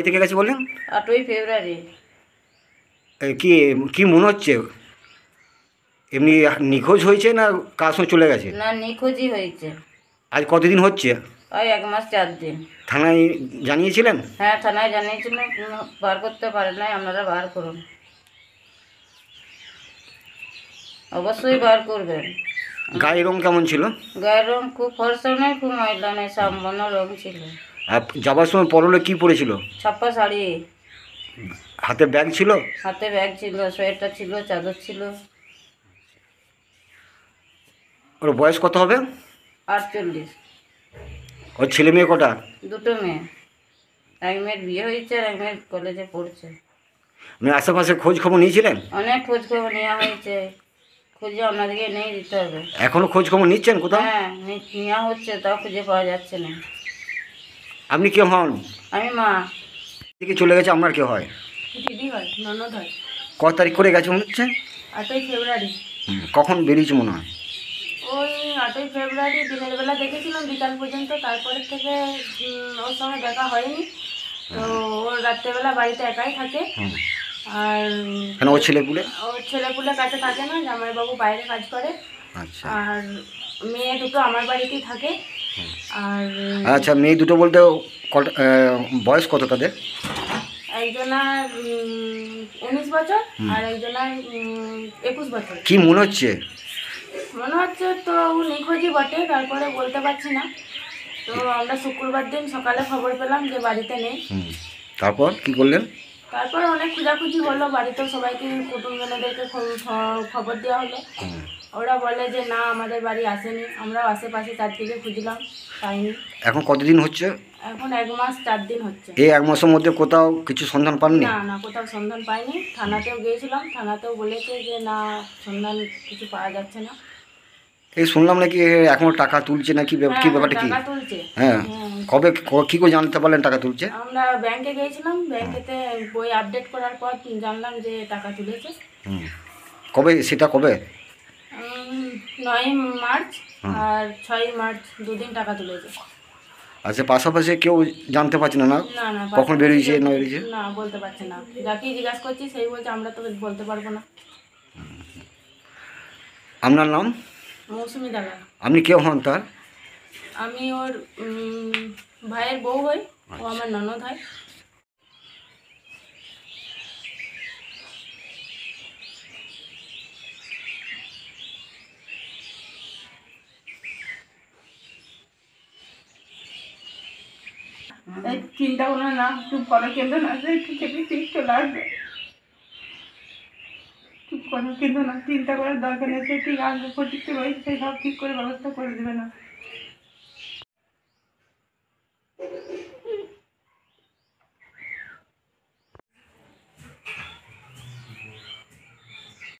বাড়ি থেকে গেছে বললেন? 8ই ফেব্রুয়ারি। কি কি মনে হচ্ছে? এমনি নিখোঁজ হয়েছে না কার সঙ্গে চলে গেছে? না, নিখোঁজই হয়েছে। আজ কতদিন হচ্ছে? ওই 1 মাস 4 দিন। থানায় জানিয়েছিলেন? হ্যাঁ, থানায় জানিয়েছিলাম, বার করতে পারে নাই। আপনারা বার করুন, অবশ্যই বার করবেন। গায়ের রং কেমন ছিল? গায়ের রং খুব ফর্সা নয়, খুব ময়লা নয়, সামান্য রং ছিল। আর যাবার সময় পরলে কি পরেছিল? ছাপ্পা শাড়ি, হাতে ব্যাগ ছিল? হাতে ব্যাগ ছিল, সোয়েটার ছিল, চাদর ছিল। ওর বয়স কত হবে? 48। ওর ছেলে মেয়ে কটা? 2টো মেয়ে। এক মেয়ের বিয়ে হয়েছে আর এক মেয়ের কলেজে পড়ছে। মানে আশেপাশে খোঁজ খবর নিয়েছিলেন? অনেক খোঁজ খবর নেওয়া হয়েছে, খুঁজে আপনাদেরকে নেই দিতে হবে। এখনো খোঁজ খবর নিচ্ছেন কোথাও? হ্যাঁ, নেওয়া হচ্ছে, তাও খুঁজে পাওয়া যাচ্ছে না। আপনি কে হন? আমি মা। দিকে চলে গেছে, আপনার কে হয়? দিদি হয়, ননদ হয়। ক তারিখ করে গেছে মনে হচ্ছে? 8ই ফেব্রুয়ারি। কখন বেরিয়েছে মনে হয়? ওই 8ই ফেব্রুয়ারি দিনের বেলা দেখেছিলাম বিকাল পর্যন্ত, তারপরে থেকে ওর সঙ্গে দেখা হয়নি। তো ওর রাত্রেবেলা বাড়িতে একাই থাকে। আর কেন ওর ছেলেপুলে? ওর ছেলেপুলে কাছে থাকে না, জামাইবাবু বাইরে কাজ করে। আচ্ছা। আর মেয়ে দুটো আমার বাড়িতেই থাকে। আর আচ্ছা, মেয়ে দুটো বলতে কটা, বয়স কত তাদের? একজনার 19 বছর আর একজনার 21 বছর। কি মনে হচ্ছে? মনে হচ্ছে তো ও নিখোঁজই বটে, তারপরে বলতে পারছি না। তো আমরা শুক্রবার দিন সকালে খবর পেলাম যে বাড়িতে নেই। তারপর কি করলেন? তারপর অনেক খোঁজাখুঁজি হলো, বাড়িতেও সবাইকে, কুটুমজনদেরকে খবর দেওয়া হলো। ওরা বলে যে না, আমাদের বাড়ি আসেনি। আমরাও আশেপাশে চারদিকে খুঁজলাম, পাইনি। এখন কতদিন হচ্ছে? এখন 1 মাস 4 দিন হচ্ছে। এই 1 মাসের মধ্যে কোথাও কিছু সন্ধান পাননি? না না, কোথাও সন্ধান পাইনি। থানাতেও গিয়েছিলাম, থানাতেও বলেছে যে না, সন্ধান কিছু পাওয়া যাচ্ছে না। এই শুনলাম নাকি এখনো টাকা তুলছে নাকি, কি ব্যাপারটা কি? টাকা তুলছে। হ্যাঁ, কবে কি করে জানতে পারলেন টাকা তুলছে? আমরা ব্যাংকে গিয়েছিলাম, ব্যাংকেতে বই আপডেট করার পর জানলাম যে টাকা তুলেছে। কবে সেটা কবে? 9ই মার্চ আর 6ই মার্চ 2 দিন টাকা তুলেছে। আচ্ছা, পাশাপাশি কেউ জানতে পারছে না? না না, কখন বেরিয়েছে না বেরিয়েছে? না, বলতে পারছে না। যাকে জিজ্ঞাসা করছি সেই বলছে আমরা তো বলতে পারবো না। আপনার নাম? মৌসুমি দালা। আপনি কে হন তার? আমি ওর ভাইয়ের বউ হই, ও আমার ননদ হয়। চিন্তা করো না, চুপ করো, কেঁদো না, একটু চেপে ঠিক চলে আসবে। চুপ করো, কেঁদো না, চিন্তা করার দরকার নেই। সে ঠিক আসবে, প্রত্যেকটা রয়েছে, সব ঠিক করে ব্যবস্থা করে দেবে না।